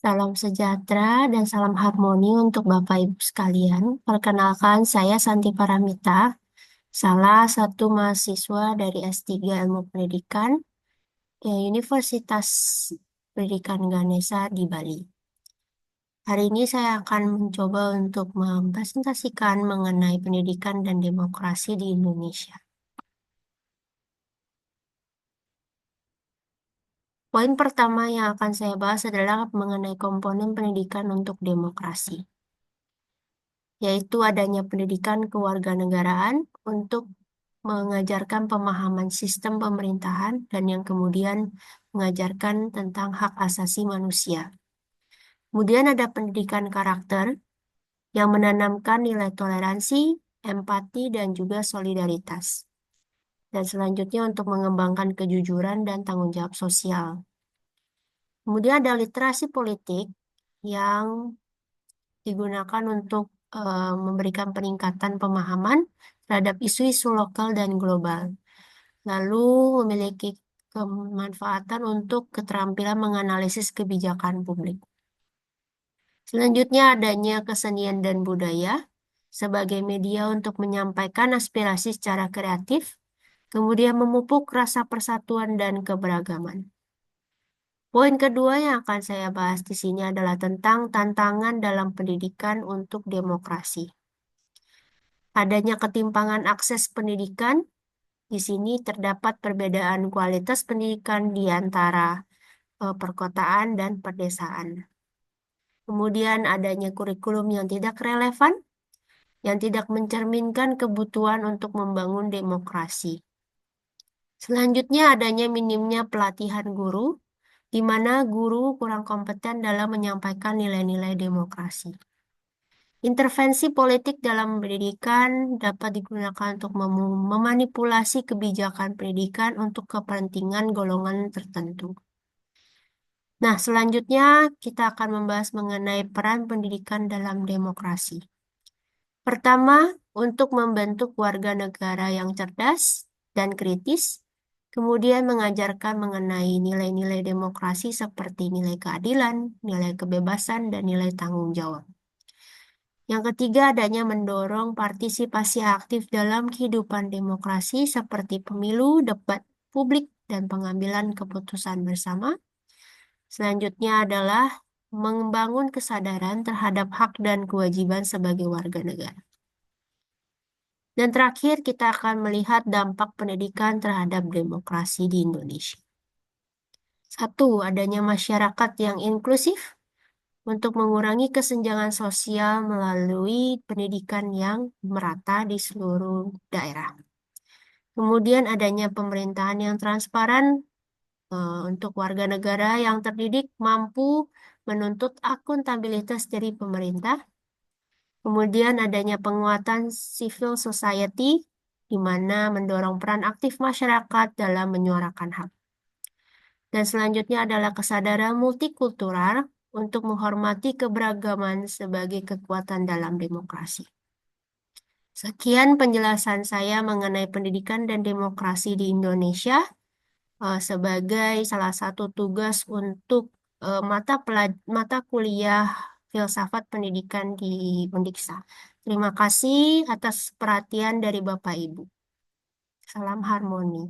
Salam sejahtera dan salam harmoni untuk Bapak Ibu sekalian. Perkenalkan, saya Santi Paramita, salah satu mahasiswa dari S3 Ilmu Pendidikan Universitas Pendidikan Ganesha di Bali. Hari ini saya akan mencoba untuk mempresentasikan mengenai pendidikan dan demokrasi di Indonesia. Poin pertama yang akan saya bahas adalah mengenai komponen pendidikan untuk demokrasi, yaitu adanya pendidikan kewarganegaraan untuk mengajarkan pemahaman sistem pemerintahan dan yang kemudian mengajarkan tentang hak asasi manusia. Kemudian ada pendidikan karakter yang menanamkan nilai toleransi, empati, dan juga solidaritas. Dan selanjutnya untuk mengembangkan kejujuran dan tanggung jawab sosial. Kemudian ada literasi politik yang digunakan untuk memberikan peningkatan pemahaman terhadap isu-isu lokal dan global. Lalu memiliki kemanfaatan untuk keterampilan menganalisis kebijakan publik. Selanjutnya adanya kesenian dan budaya sebagai media untuk menyampaikan aspirasi secara kreatif, kemudian memupuk rasa persatuan dan keberagaman. Poin kedua yang akan saya bahas di sini adalah tentang tantangan dalam pendidikan untuk demokrasi. Adanya ketimpangan akses pendidikan, di sini terdapat perbedaan kualitas pendidikan di antara perkotaan dan pedesaan. Kemudian adanya kurikulum yang tidak relevan, yang tidak mencerminkan kebutuhan untuk membangun demokrasi. Selanjutnya adanya minimnya pelatihan guru, di mana guru kurang kompeten dalam menyampaikan nilai-nilai demokrasi. Intervensi politik dalam pendidikan dapat digunakan untuk memanipulasi kebijakan pendidikan untuk kepentingan golongan tertentu. Nah, selanjutnya kita akan membahas mengenai peran pendidikan dalam demokrasi. Pertama, untuk membentuk warga negara yang cerdas dan kritis, kemudian mengajarkan mengenai nilai-nilai demokrasi seperti nilai keadilan, nilai kebebasan, dan nilai tanggung jawab. Yang ketiga, adanya mendorong partisipasi aktif dalam kehidupan demokrasi seperti pemilu, debat publik, dan pengambilan keputusan bersama. Selanjutnya adalah membangun kesadaran terhadap hak dan kewajiban sebagai warga negara. Dan terakhir, kita akan melihat dampak pendidikan terhadap demokrasi di Indonesia. Satu, adanya masyarakat yang inklusif untuk mengurangi kesenjangan sosial melalui pendidikan yang merata di seluruh daerah. Kemudian adanya pemerintahan yang transparan untuk warga negara yang terdidik mampu menuntut akuntabilitas dari pemerintah. Kemudian adanya penguatan civil society, di mana mendorong peran aktif masyarakat dalam menyuarakan hak. Dan selanjutnya adalah kesadaran multikultural untuk menghormati keberagaman sebagai kekuatan dalam demokrasi. Sekian penjelasan saya mengenai pendidikan dan demokrasi di Indonesia sebagai salah satu tugas untuk mata kuliah filsafat pendidikan di Undiksa. Terima kasih atas perhatian dari Bapak Ibu. Salam harmoni.